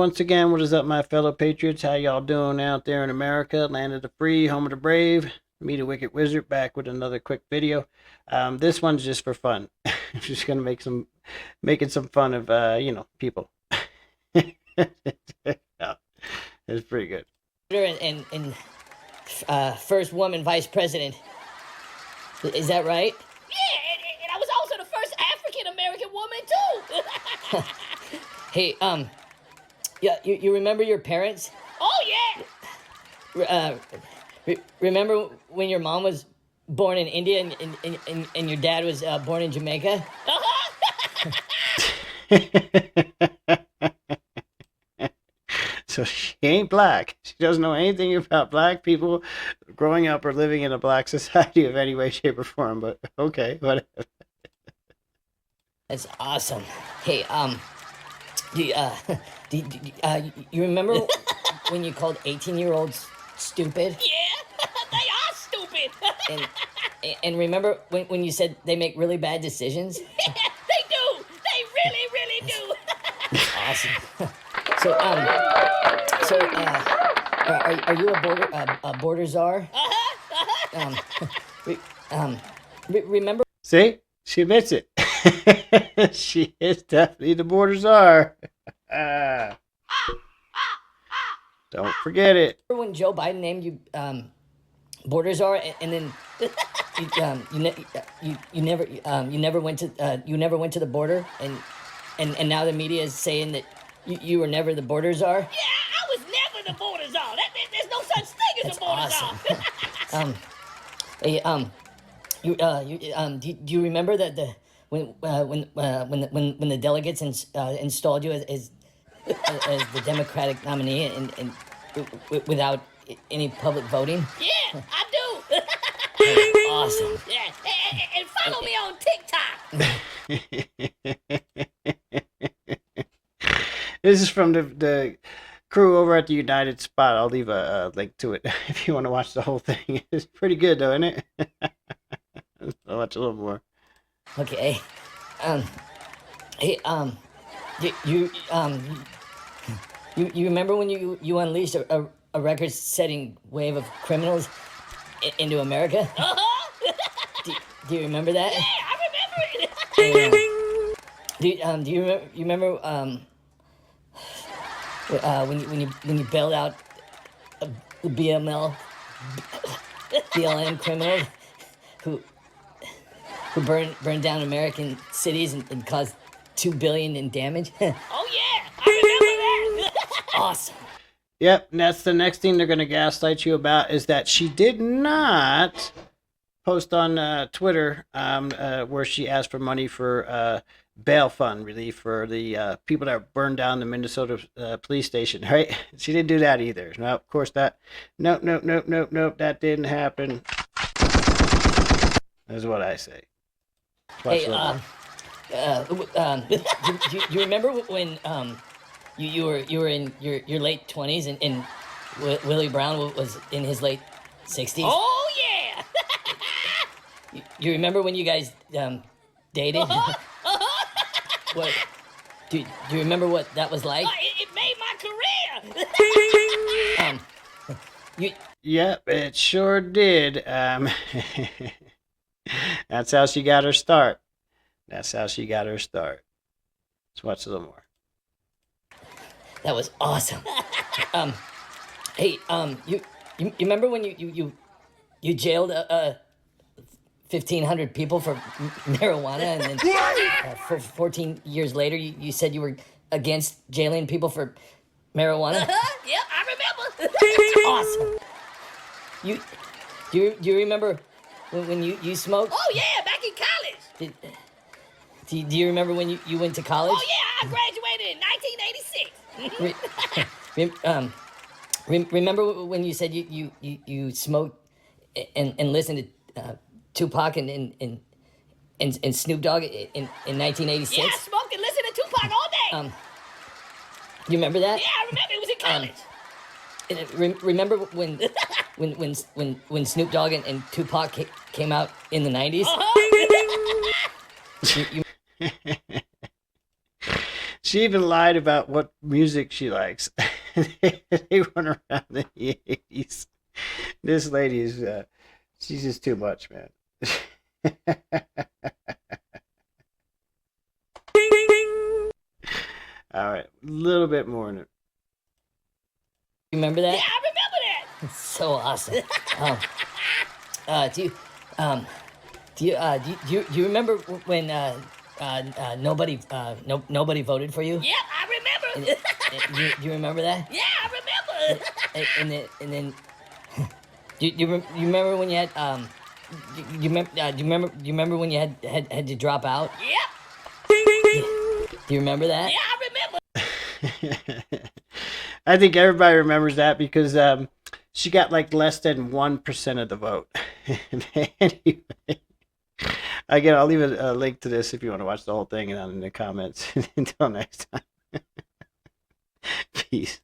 once again, what is up, my fellow patriots? How y'all doing out there in America, land of the free, home of the brave? Me, the Wicked Wizard, back with another quick video. This one's just for fun. I'm just gonna making some fun of people. Yeah, it's pretty good. And first woman vice president. Is that right? Yeah, and I was also the first African-American woman, too. Hey, yeah, you remember your parents? Oh, yeah. Remember when your mom was born in India and your dad was born in Jamaica? So she ain't black. She doesn't know anything about black people growing up or living in a black society of any way, shape, or form. But okay, whatever. That's awesome. Hey, you remember when you called 18-year-olds stupid? Yeah, they are stupid. And remember when you said they make really bad decisions? Yeah, they do. They really, really do. Awesome. Are you a border czar? Remember? See, she admits it. She is definitely the border czar. Don't forget it. When Joe Biden named you border czar, and then you never went to the border, and now the media is saying that you were never the border czar? Yeah, I was never the border czar. There's no such thing as a border czar. Hey, do you remember that when the delegates installed you as the Democratic nominee and without any public voting? Yeah, I do. Awesome. Yeah, and follow me on TikTok. This is from the crew over at the United Spot. I'll leave a link to it if you want to watch the whole thing. It's pretty good, though, isn't it? I'll watch a little more. Okay. Hey, you remember when you unleashed a record-setting wave of criminals into America? Do you remember that? Yeah, I remember it. Do you remember when you bailed out the BLM criminals who burned down American cities and caused $2 billion in damage? Oh yeah, I remember that. Awesome. Yep, and that's the next thing they're going to gaslight you about, is that she did not post on Twitter where she asked for money for bail fund relief for the people that burned down the Minnesota police station, right? She didn't do that either. No, of course that. Nope, that didn't happen. That's what I say. Hey, do you remember when you were in your late 20s and Willie Brown was in his late 60s? Oh yeah. You remember when you guys dated? What? Do you remember what that was like? It made my career. Yep, it sure did. That's how she got her start. Let's watch a little more. That was awesome. Hey, you remember when you jailed 1,500 people for marijuana, and then for 14 years later, you said you were against jailing people for marijuana? Yeah, I Awesome. remember. Do you remember when you smoked? Oh yeah, back in college. Do you remember when you went to college? Oh yeah, I graduated in 1986. Remember when you said you smoked and listened to Tupac and Snoop Dogg in 1986? Yeah, I smoked and listened to Tupac all day. You remember that? Yeah, I remember. It was in college. Remember when Snoop Dogg and Tupac came out in the 90s? She even lied about what music she likes. They went around in the 80s. This lady is, she's just too much, man. All right, a little bit more in it. You remember that? Yeah, I remember that. So awesome. Do you remember when nobody voted for you? Yep, I remember. You remember that? Yeah, I remember. And then you remember when you had do you remember when you had to drop out? Yep. Do you remember that? Yeah, I remember. I think everybody remembers that because she got like less than 1% of the vote. Anyway, again, I'll leave a link to this if you want to watch the whole thing and in the comments. Until next time. Peace.